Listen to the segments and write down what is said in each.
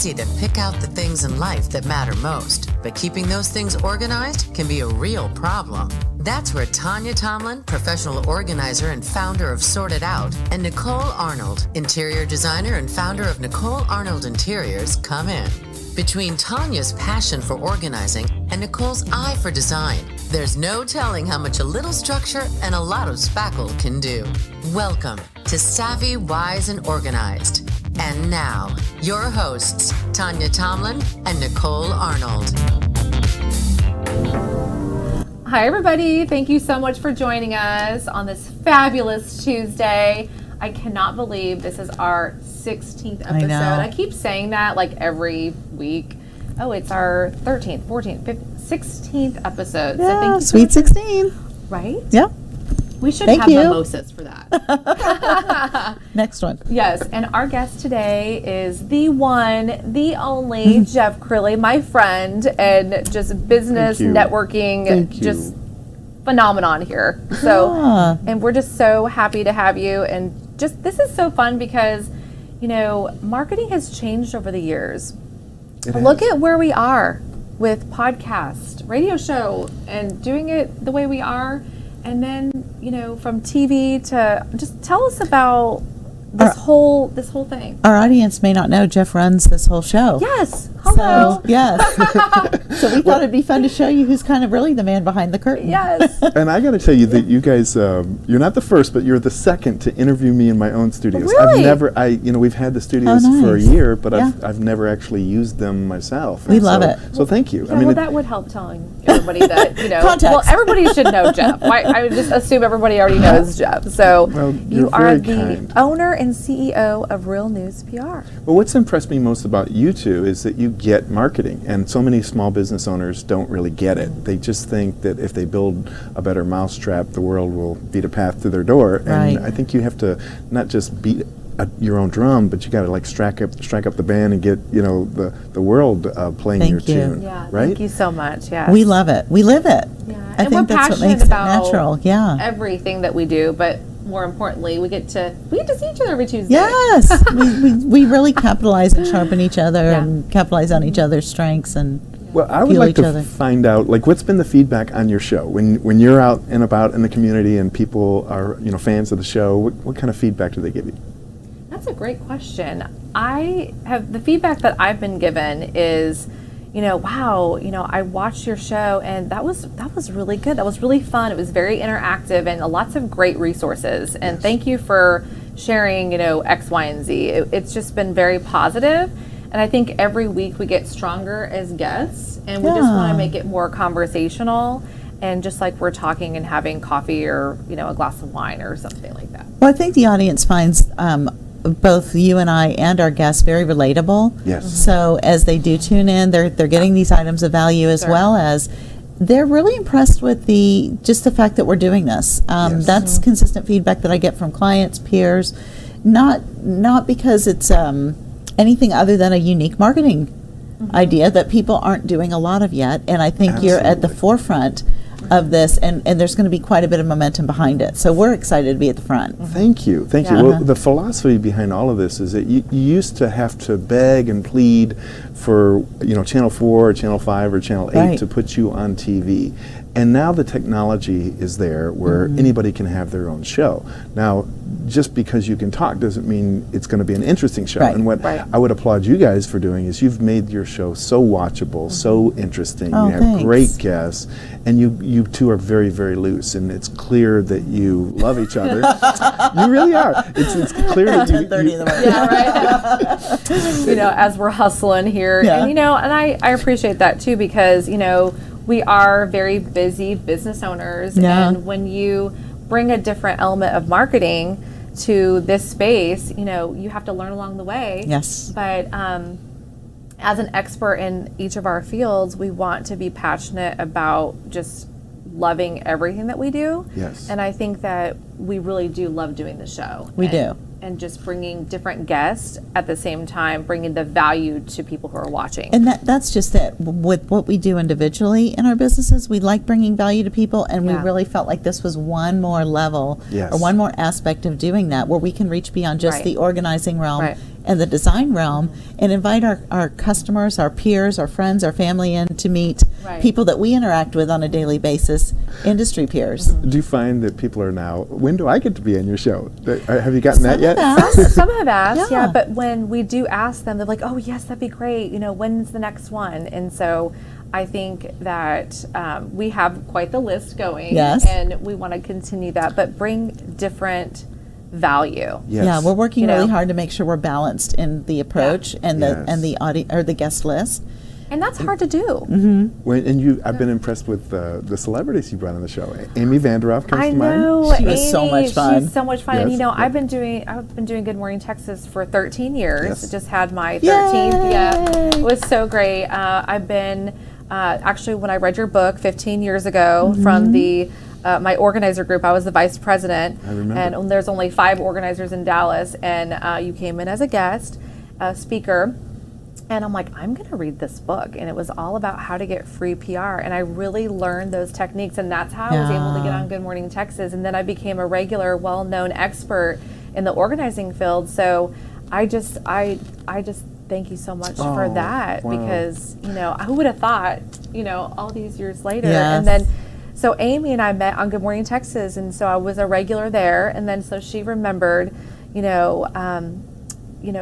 easy to pick out the things in life that matter most, but keeping those things organized can be a real problem. That's where Tanya Tomlin, professional organizer and founder of Sort It Out, and Nicole Arnold, interior designer and founder of Nicole Arnold Interiors, come in. Between Tanya's passion for organizing and Nicole's eye for design, there's no telling how much a little structure and a lot of spackle can do. Welcome to Savvy, Wise, and Organized. And now, your hosts, Tanya Tomlin and Nicole Arnold. Hi, everybody. Thank you so much for joining us on this fabulous Tuesday. I cannot believe this is our 16th episode. I keep saying that like every week. Oh, it's our 13th, 14th, 15th, 16th episode. Yeah, so thank you sweet 16. Right? Yeah. We should have mimosas for that. Next one. Yes, and our guest today is the one, the only Jeff Crilley, my friend, and just business networking, just phenomenon here. So, and we're just so happy to have you. And just this is so fun because, you know, marketing has changed over the years. Look at where we are with podcast, radio show, and doing it the way we are. And then, you know, from TV to just tell us about this whole thing. Our audience may not know Jeff runs this whole show. Yes. Hello. So, yes. So we thought it'd be fun to show you who's kind of really the man behind the curtain. Yes. And I got to tell you that you guys, you're not the first, but you're the second to interview me in my own studios. Really? We've had the studios for a year, but I've never actually used them myself. We love it. So thank you. Yeah, that would help telling everybody that, you know. Context. Well, everybody should know Jeff. I would just assume everybody already knows Jeff. So you are the owner and CEO of Real News PR. Well, what's impressed me most about you two is that you get marketing, and so many small business owners don't really get it. They just think that if they build a better mousetrap, the world will beat a path to their door. And I think you have to not just beat your own drum, but you got to like strike up the band and get the world playing your tune. Yeah, right? Thank you so much. Yeah, we love it. We live it. Yeah, I think that's what makes it natural. Yeah, everything that we do, but more importantly, we get to see each other every Tuesday. Yes, we really capitalize and sharpen each other and capitalize on each other's strengths and. Well, I would like to find out, like, what's been the feedback on your show when you're out and about in the community and people are fans of the show? What kind of feedback do they give you? That's a great question. The feedback that I've been given is, wow, I watched your show and that was really good. That was really fun. It was very interactive and lots of great resources. And thank you for sharing, X, Y, and Z. It's just been very positive. And I think every week we get stronger as guests, and we just want to make it more conversational and just like we're talking and having coffee or, a glass of wine or something like that. Well, I think the audience finds both you and I and our guests very relatable. Yes. So as they do tune in, they're getting these items of value as well as they're really impressed with the fact that we're doing this. That's consistent feedback that I get from clients, peers, not because it's anything other than a unique marketing idea that people aren't doing a lot of yet. And I think you're at the forefront of this, and there's going to be quite a bit of momentum behind it. So we're excited to be at the front. Thank you. Well, the philosophy behind all of this is that you used to have to beg and plead for Channel 4 or Channel 5 or Channel 8 to put you on TV. And now the technology is there where anybody can have their own show. Now, just because you can talk doesn't mean it's going to be an interesting show. And what I would applaud you guys for doing is you've made your show so watchable, so interesting. You have great guests, and you two are very, very loose. And it's clear that you love each other. You really are. It's clear that you. 10:30 in the morning. Yeah, right. As we're hustling here, and I appreciate that too because we are very busy business owners, and when you bring a different element of marketing to this space, you have to learn along the way. Yes. But as an expert in each of our fields, we want to be passionate about just loving everything that we do. Yes. And I think that we really do love doing the show. We do. And just bringing different guests at the same time, bringing the value to people who are watching. And that's just it. With what we do individually in our businesses, we like bringing value to people, and we really felt like this was one more level or one more aspect of doing that, where we can reach beyond just the organizing realm and the design realm and invite our customers, our peers, our friends, our family in to meet people that we interact with on a daily basis, industry peers. Do you find that people are now, when do I get to be on your show? Have you gotten that yet? Some have asked, yeah, but when we do ask them, they're like, oh, yes, that'd be great. You know, when's the next one? And so I think that we have quite the list going, and we want to continue that, but bring different value. Yes. Yeah, we're working really hard to make sure we're balanced in the approach and the audience or the guest list. And that's hard to do. I've been impressed with the celebrities you brought on the show. Amy Vanderoff comes to mind. I know. She was so much fun. She's so much fun. Yes. And I've been doing Good Morning Texas for 13 years. Yes. Just had my 13th. Yay! Yeah, it was so great. I've been actually, when I read your book 15 years ago from the my organizer group, I was the vice president. I remember. And there's only 5 organizers in Dallas, and you came in as a guest speaker. And I'm like, I'm going to read this book. And it was all about how to get free PR. And I really learned those techniques. And that's how I was able to get on Good Morning Texas. And then I became a regular, well-known expert in the organizing field. So I just thank you so much for that. Wow. Because, who would have thought, all these years later. Yes. And then, so Amy and I met on Good Morning Texas. And so I was a regular there. And then so she remembered,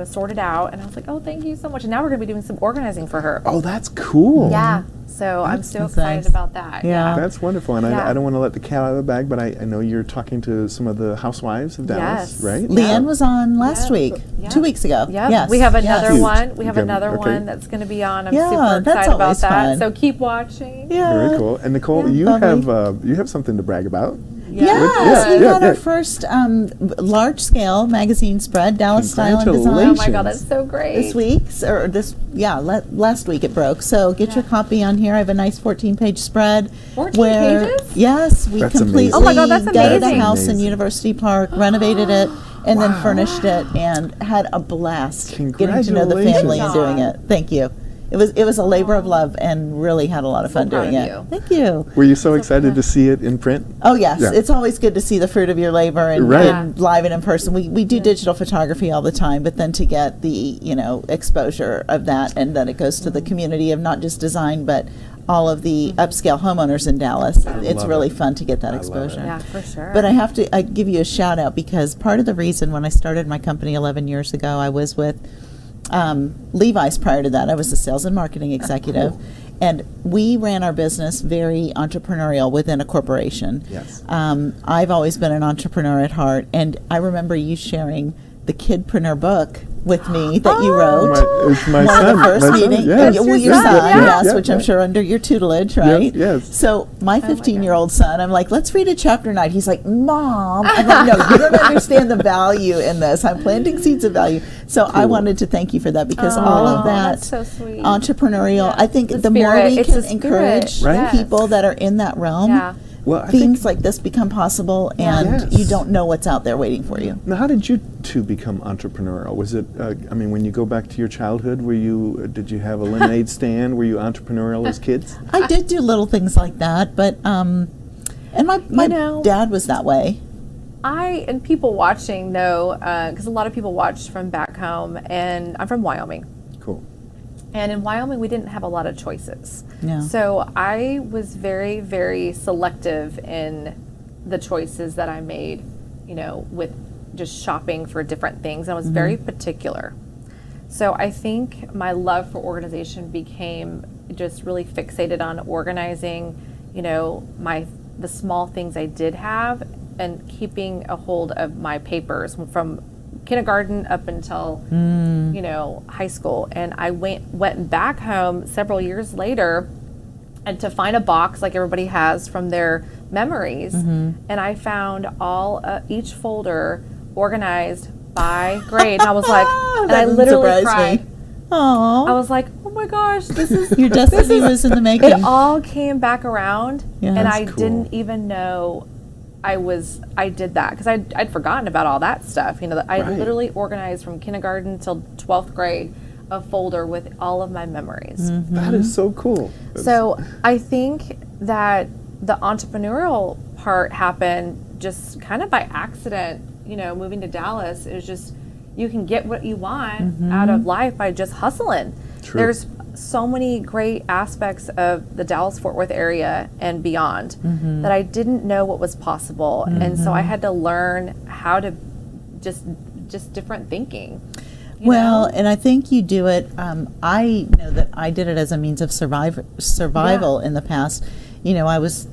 sorted out, and I was like, oh, thank you so much. And now we're going to be doing some organizing for her. Oh, that's cool. Yeah. So I'm so excited about that. Yeah. That's wonderful. And I don't want to let the cat out of the bag, but I know you're talking to some of the housewives of Dallas, right? Leanne was on last week, 2 weeks ago. Yes. We have another one. We have another one that's going to be on. I'm super excited about that. Fun. So keep watching. Yeah. Very cool. And Nicole, you have something to brag about. Yes, we got our first large-scale magazine spread, Dallas Style and Design. Oh my God, that's so great! Last week it broke. So get your copy on here. I have a nice 14-page spread. 14 pages? Yes, we completely gutted a house in University Park, renovated it, and then furnished it, and had a blast getting to know the family and doing it. Thank you. It was a labor of love, and really had a lot of fun doing it. Thank you. Were you so excited to see it in print? Oh yes, it's always good to see the fruit of your labor and live and in person. We do digital photography all the time, but then to get the exposure of that, and then it goes to the community of not just design, but all of the upscale homeowners in Dallas. It's really fun to get that exposure. Yeah, for sure. But I have to give you a shout out, because part of the reason when I started my company 11 years ago, I was with Levi's. Prior to that, I was a sales and marketing executive, and we ran our business very entrepreneurial within a corporation. Yes. I've always been an entrepreneur at heart, and I remember you sharing the Kidpreneur book with me that you wrote. It's my one son. of the first meetings. Your son, which I'm yes. sure under your tutelage, right? Yes. So my 15-year-old son, I'm like, let's read a chapter tonight. He's like, Mom. I'm like, no, you don't understand the value in this. I'm planting seeds of value. So I wanted to thank you for that, because all of that that's so sweet. entrepreneurial, I think the more we can encourage people that are in that realm, things like this become possible, and you don't know what's out there waiting for you. Now, how did you two become entrepreneurial? Was it, when you go back to your childhood, did you have a lemonade stand? Were you entrepreneurial as kids? I did do little things like that, but, and my dad was that way. And people watching know, because a lot of people watch from back home, and I'm from Wyoming. Cool. And in Wyoming, we didn't have a lot of choices. Yeah. So I was very, very selective in the choices that I made, with just shopping for different things. I was very particular. So I think my love for organization became just really fixated on organizing, the small things I did have, and keeping a hold of my papers from kindergarten up until high school. And I went back home several years later, and to find a box like everybody has from their memories, and I found each folder organized by grade. And I was like, and I literally cried. Aww. I was like, oh my gosh, this is your destiny was in the making. It all came back around, and I didn't even know I did that, because I'd forgotten about all that stuff. I literally organized from kindergarten till 12th grade a folder with all of my memories. That is so cool. So I think that the entrepreneurial part happened just kind of by accident. Moving to Dallas, it was just, you can get what you want out of life by just hustling. True. There's so many great aspects of the Dallas-Fort Worth area and beyond that I didn't know what was possible. And so I had to learn how to just different thinking. Well, and I think you do it. I know that I did it as a means of survival in the past. You know, I was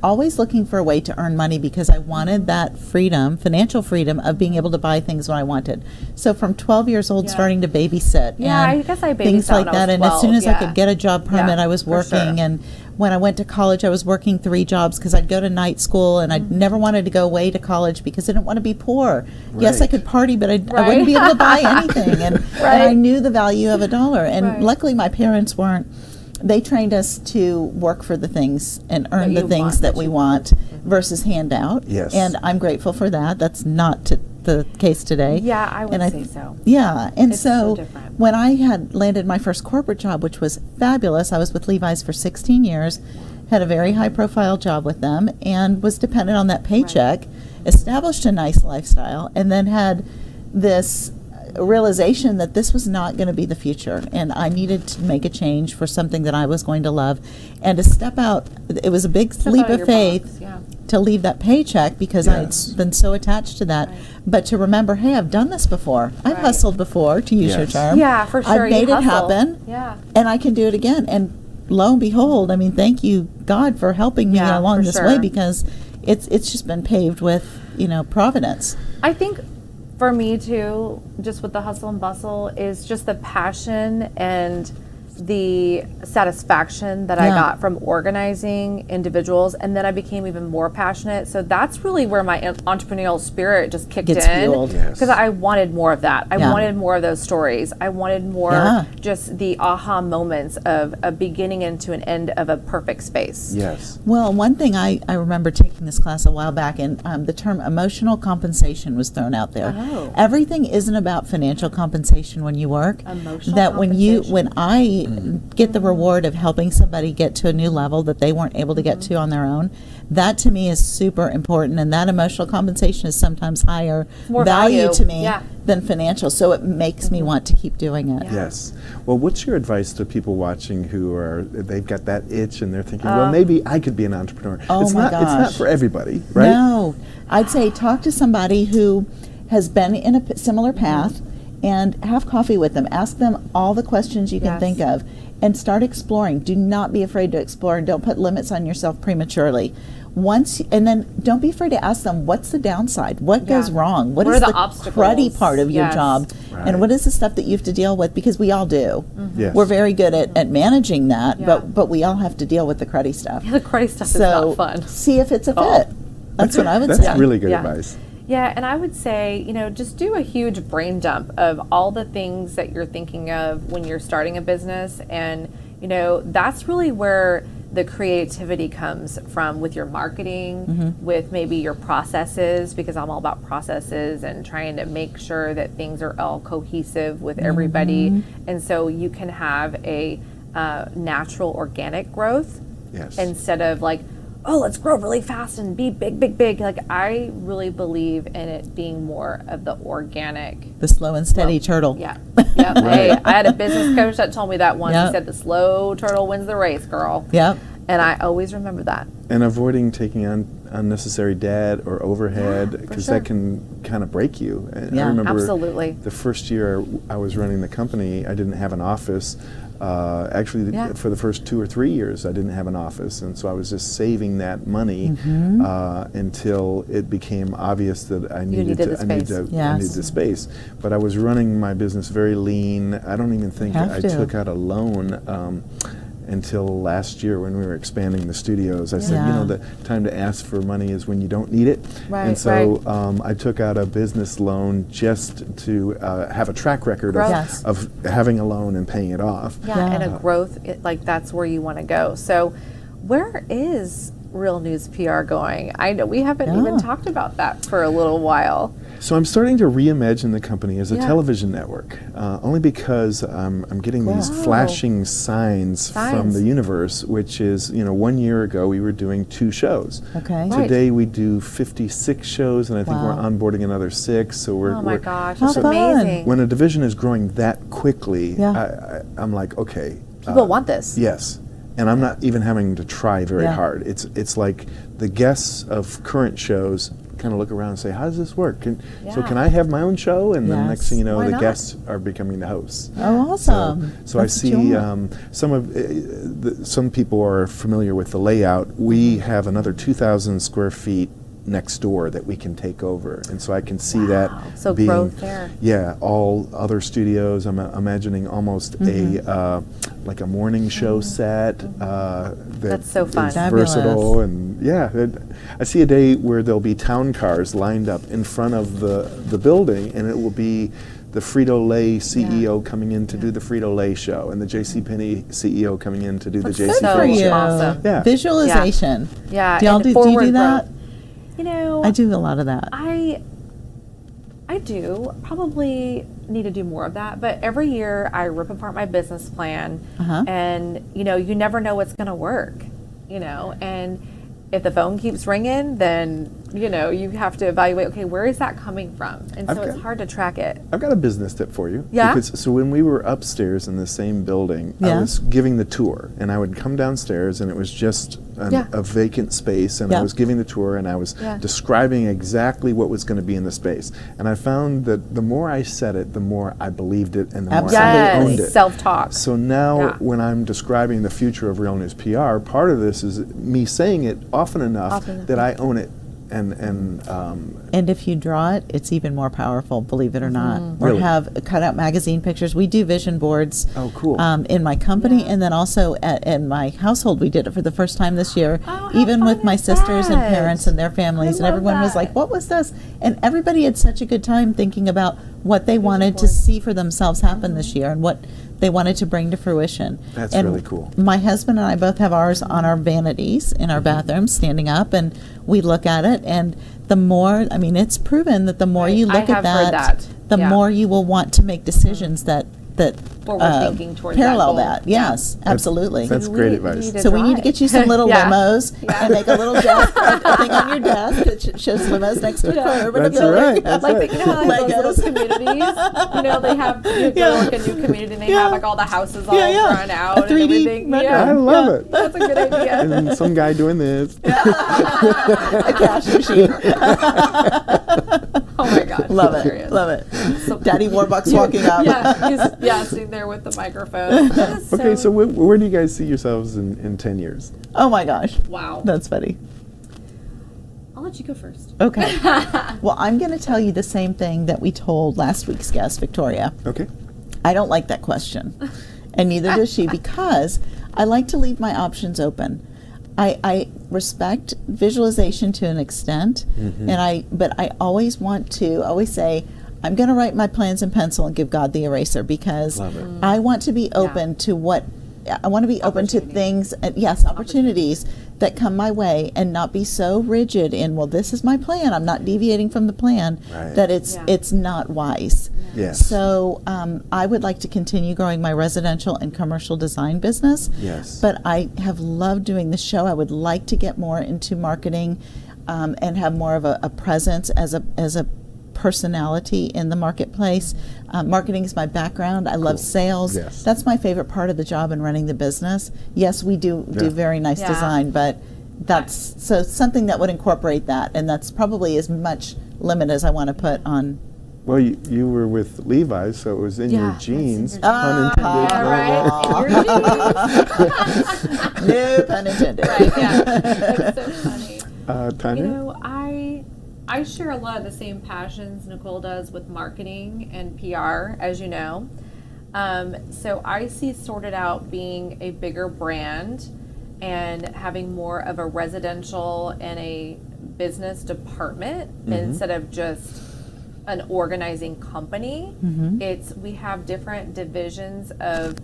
always looking for a way to earn money because I wanted that freedom, financial freedom of being able to buy things when I wanted. So from 12 years old, starting to babysit, and I guess I babysat things like when I that. was And as soon as 12, I could get a job permit, I was for working. sure. And when I went to college, I was working 3 jobs because I'd go to night school, and I never wanted to go away to college because I didn't want to be poor. Yes, I could party, but I wouldn't be able to buy anything. And I knew the value of $1. And luckily, my parents weren't. They trained us to work for the things and earn the things that we want versus hand out. Yes. And I'm grateful for that. That's not the case today. Yeah, I would say so. Yeah. And It's so so different. when I had landed my first corporate job, which was fabulous, I was with Levi's for 16 years, had a very high profile job with them, and was dependent on that paycheck, established a nice lifestyle, and then had this realization that this was not going to be the future, and I needed to make a change for something that I was going to love, and to step out. It was a big leap of faith to leave that paycheck because I had been so attached to that, but to remember, hey, I've done this before. I've hustled before, to use your term. Yeah, for sure. I've made it happen, and I can do it again. And lo and behold, I mean, thank you, God, for helping me along this way, because it's just been paved with, providence. I think for me too, just with the hustle and bustle, is just the passion and the satisfaction that I got from organizing individuals, and then I became even more passionate. So that's really where my entrepreneurial spirit just kicked in, because I wanted more of that. I wanted more of those stories. I wanted more just the aha moments of a beginning into an end of a perfect space. Yes. Well, one thing I remember taking this class a while back, and the term emotional compensation was thrown out there. Oh. Everything isn't about financial compensation when you work. Emotional that compensation. when I get the reward of helping somebody get to a new level that they weren't able to get to on their own, that to me is super important, and that emotional compensation is sometimes higher value to me than financial, so it makes me want to keep doing it. Yes. Well, what's your advice to people watching who they've got that itch and they're thinking, well, maybe I could be an entrepreneur? Oh my gosh. It's not for everybody, right? No. I'd say talk to somebody who has been in a similar path and have coffee with them. Ask them all the questions you can think of and start exploring. Do not be afraid to explore, and don't put limits on yourself prematurely. And then don't be afraid to ask them, what's the downside? What goes wrong? What is the cruddy part of your job? And what is the stuff that you have to deal with? Because we all do. Yes. We're very good at managing that, but we all have to deal with the cruddy stuff. The cruddy stuff is not fun. See if it's a fit. That's what I would say. That's really good advice. Yeah, and I would say, just do a huge brain dump of all the things that you're thinking of when you're starting a business. And, that's really where the creativity comes from, with your marketing, with maybe your processes, because I'm all about processes and trying to make sure that things are all cohesive with everybody. And so you can have a natural organic growth instead of like, oh, let's grow really fast and be big, big, big. Like, I really believe in it being more of the organic. The slow and steady turtle. Yeah. Yep. Hey, I had a business coach that told me that once. He said, the slow turtle wins the race, girl. Yep. And I always remember that. And avoiding taking on unnecessary debt or overhead, because that can kind of break you. And I remember the first year I was running the company, I didn't have an office. Actually, for the first 2 or 3 years, I didn't have an office, and so I was just saving that money until it became obvious that I needed the space. But I was running my business very lean. I don't even think I took out a loan until last year when we were expanding the studios. I said, the time to ask for money is when you don't need it. And so I took out a business loan just to have a track record of having a loan and paying it off. And a growth, like that's where you want to go. So where is Real News PR going? I know we haven't even talked about that for a little while. So I'm starting to reimagine the company as a television network, only because I'm getting these flashing signs from the universe, which is, 1 year ago we were doing 2 shows. Okay. Today we do 56 shows, and I think we're onboarding another 6. So we're Oh my gosh, How that's fun. amazing. when a division is growing that quickly, I'm like, okay. People want this. Yes. And I'm not even having to try very Yeah. hard. It's like the guests of current shows kind of look around and say, how does this work? So can I have my own show? And then next thing you know, Why the not? guests are becoming the hosts. Oh, awesome. So I That's what see you want. some people are familiar with the layout. We have another 2,000 square feet next door that we can take over, and so I can see that So being growth there. all other studios. I'm imagining almost a like a morning show set That's so fun. is Fabulous. versatile, and I see a day where there'll be town cars lined up in front of the building, and it will be the Frito-Lay CEO coming in to do the Frito-Lay show, and the JCPenney CEO coming in to do the That's Good JCPenney for so you. show. awesome. Yeah. Visualization. Yeah. Do y'all and do you forward do that? growth. You know, I do a lot of that. I do probably need to do more of that, but every year I rip apart my business plan, and you never know what's going to work, and if the phone keeps ringing, then you have to evaluate, okay, where is that coming from? And so it's hard to track it. I've got a business tip for you. Yeah? So when we were upstairs in the same building, I was giving the tour, and I would come downstairs, and it was just a vacant space, and I was giving the tour, and I was describing exactly what was going to be in the space. And I found that the more I said it, the more I believed it, and the more I owned it. Self-talk. So now when I'm describing the future of Real News PR, part of this is me saying it often enough that I own it. And if you draw it, it's even more powerful, believe it or not. Or Really? have cut out magazine pictures. We do vision boards in my company, and then also in my household. We did it for the first time this year, even with my sisters and parents and their families, and love everyone was that. like, what was this? And everybody had such a good time thinking about what they wanted to see for themselves happen this year and what they wanted to bring to fruition. That's And really cool. My husband and I both have ours on our vanities in our bathrooms, standing up, and we look at it. And the more, it's proven that the more you look at have heard that, the more you will want to make decisions that Forward thinking towards that parallel goal. that. Yes, absolutely. That's great advice. So we need to get you some little Yeah. limos and make a little desk, a thing on your desk that shows limos next to a curb. and a That's building. right. That's right. How like those little communities, they have, you go like a new community and they have like all the houses all drawn out A 3D and everything. rendering. I love it. That's a good idea. And then some guy doing this. A cash machine. Oh my gosh. Love that's it. hilarious. Love it. Daddy Warbucks walking up. He's sitting there with the microphone. That is Okay, so where do you guys see yourselves in 10 years? Oh my gosh. wow. That's funny. I'll let you go first. Okay. Well, I'm going to tell you the same thing that we told last week's guest, Victoria. Okay. I don't like that question. And neither does she, because I like to leave my options open. I respect visualization to an extent, but I always say, I'm going to write my plans in pencil and give God the eraser, because I want to be open to open to things, opportunities that come my way, and not be so rigid in, well, this is my plan, I'm not deviating from the plan, that it's not wise. Yes. So I would like to continue growing my residential and commercial design business. Yes. But I have loved doing the show. I would like to get more into marketing and have more of a presence as a personality in the marketplace. Marketing is my background. I love sales. Yes. That's my favorite part of the job in running the business. Yes, we do very nice design, but that's so something that would incorporate that, and that's probably as much limit as I want to put on. Well, you were with Levi's, so it was in your jeans. Pun Yeah, intended. right. In your jeans. No pun intended. Right, yeah. That's so funny. Tanya? I share a lot of the same passions Nicole does with marketing and PR, as you know. So I see Sorted Out being a bigger brand and having more of a residential and a business department instead of just an organizing company. We have different divisions of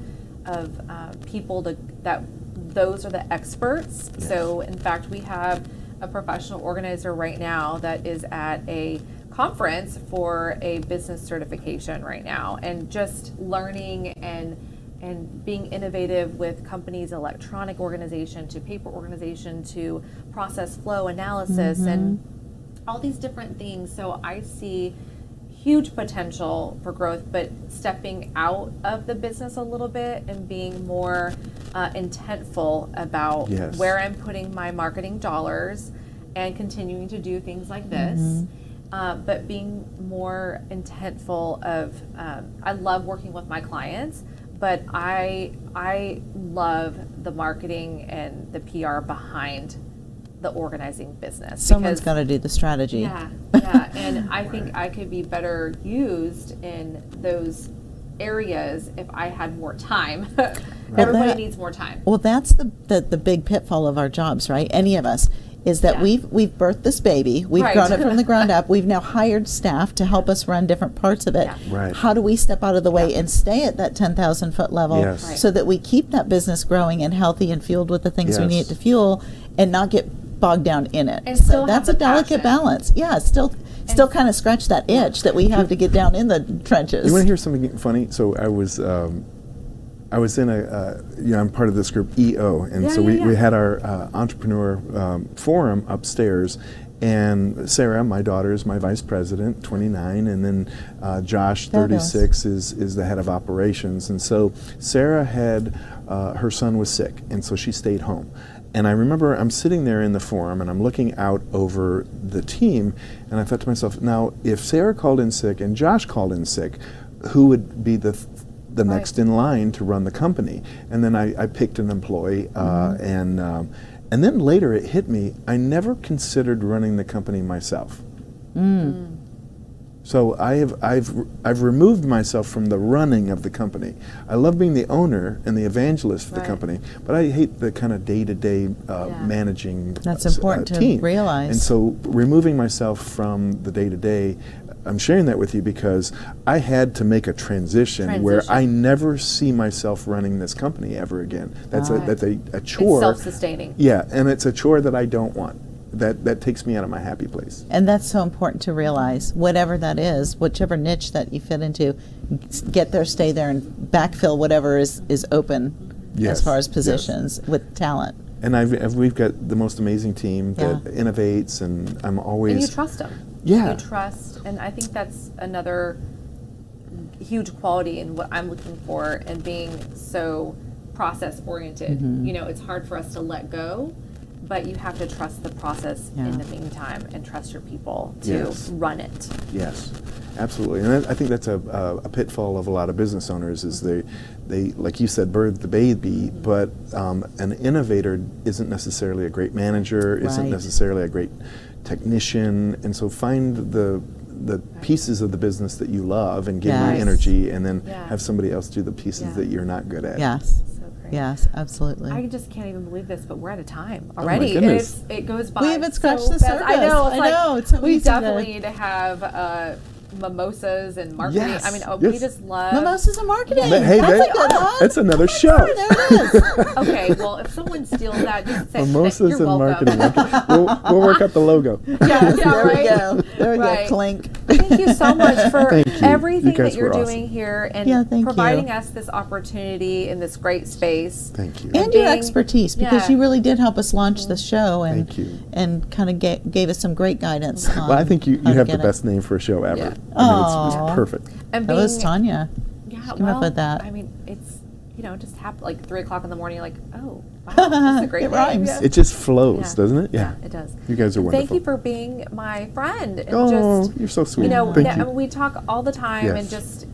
people that those are the experts. Yes. So in fact, we have a professional organizer right now that is at a conference for a business certification right now, and just learning and being innovative with companies' electronic organization to paper organization to process flow analysis and all these different things. So I see huge potential for growth, but stepping out of the business a little bit and being more intentful about Yes. where I'm putting my marketing dollars and continuing to do things like this. But being more intentful of, I love working with my clients, but I love the marketing and the PR behind the organizing business. Someone's got to do the strategy. Yeah, and I think I could be better used in those areas if I had more time. Everybody needs more time. Well, that's the big pitfall of our jobs, right? Any of us. Is that we've birthed this baby, we've Right. grown it from the ground up, we've now hired staff to help us run different parts of it. Yeah. Right. How do we step out of the way and stay at that 10,000 foot level Yes. Right. so that we keep that business growing and healthy and fueled with the things we Yes. need it to fuel and not get bogged down in it? And still So that's a have the delicate passion. balance. Yeah, still kind of scratch that itch that we have to get down in the trenches. You want to hear something funny? So I was in I'm part of this group EO, and so we had our entrepreneur forum upstairs, and Sarah, my daughter, is my vice president, 29, and then Josh, 36, is the head of operations. And so Sarah had her son was sick, and so she stayed home. And I remember I'm sitting there in the forum and I'm looking out over the team, and I thought to myself, now if Sarah called in sick and Josh called in sick, who would be the next in line to run the company? And then I picked an employee, and then later it hit me, I never considered running the company myself. So I've removed myself from the running of the company. I love being the owner and the evangelist for the company, but I hate the kind of day-to-day managing That's important team. to realize. And so removing myself from the day-to-day, I'm sharing that with you because I had to make a transition where I never see myself running this company ever again. That's a chore. It's self-sustaining. Yeah, and it's a chore that I don't want. That takes me out of my happy place. And that's so important to realize, whatever that is, whichever niche that you fit into, get there, stay there, and backfill whatever is open as far as positions with talent. And we've got the most amazing team that innovates, and I'm always... And you trust them. Yeah. You trust, and I think that's another huge quality in what I'm looking for and being so process-oriented. You know, it's hard for us to let go, but you have to trust the process in the meantime and trust your people to run it. Yes, absolutely. And I think that's a pitfall of a lot of business owners is they like you said, birth the baby, but an innovator isn't necessarily a great manager, isn't necessarily a great technician, and so find the pieces of the business that you love and give you energy, and then have somebody else do the pieces that you're not good at. Yes. Great. Yes, absolutely. I just can't even believe this, but we're out of time my already. goodness. It goes by. We haven't scratched so the fast. surface. I know. I know, it's so we easy to- definitely need to have mimosas and marketing. Yes, I mean, yes. we just love Mimosas and marketing. Hey, that's a good one. that's another show. There it is. Okay, well, if someone steals that, just say Mimosas you're and welcome. marketing. We'll work out the logo. Yeah, There right? we go. There we Right. go. Clink. Thank you so much for Thank you. everything You guys that you're were doing awesome. here and Yeah, thank providing you. us this opportunity in this great space. Thank you. And your being- expertise, because you really did help us launch the show and Thank you. and kind of gave us some great guidance. Well, I think you how to have the get it. best name for a show ever. Yeah. I mean, Aw. it's perfect. And That was Tanya. Yeah, came up with that. I mean, it's, just happened like 3 o'clock in the morning. You're like, oh, wow, this is a great It name. rhymes. Yeah. It just flows, Yeah. doesn't it? Yeah, it does. You guys are And wonderful. Thank you for being my friend. And Oh, just, you're so sweet. Thank I you. mean, we talk all the time, and Yes.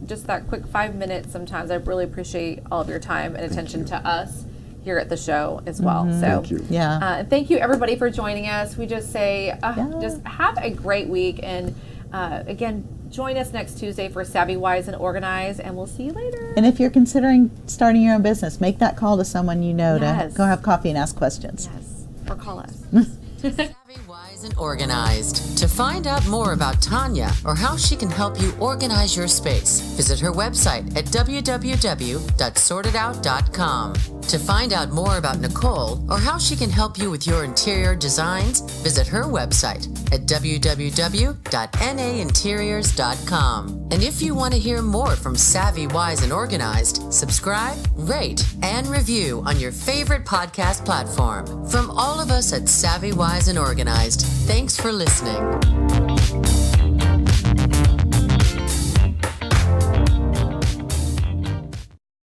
just that quick 5 minutes. Sometimes I really appreciate all of your time and attention to us here at the show as well. So, Thank you. Yeah. and thank you everybody for joining us. We just say, just have a great week, and again, join us next Tuesday for Savvy, Wise, and Organize, and we'll see you later. And if you're considering starting your own business, make that call to someone you know Yes. to go have coffee and ask questions. Yes, or call us. Savvy, Wise, and Organized. To find out more about Tanya or how she can help you organize your space, visit her website at www.sortedout.com. To find out more about Nicole or how she can help you with your interior designs, visit her website at www.nainteriors.com. And if you want to hear more from Savvy, Wise, and Organized, subscribe, rate, and review on your favorite podcast platform. From all of us at Savvy, Wise, and Organized, thanks for listening.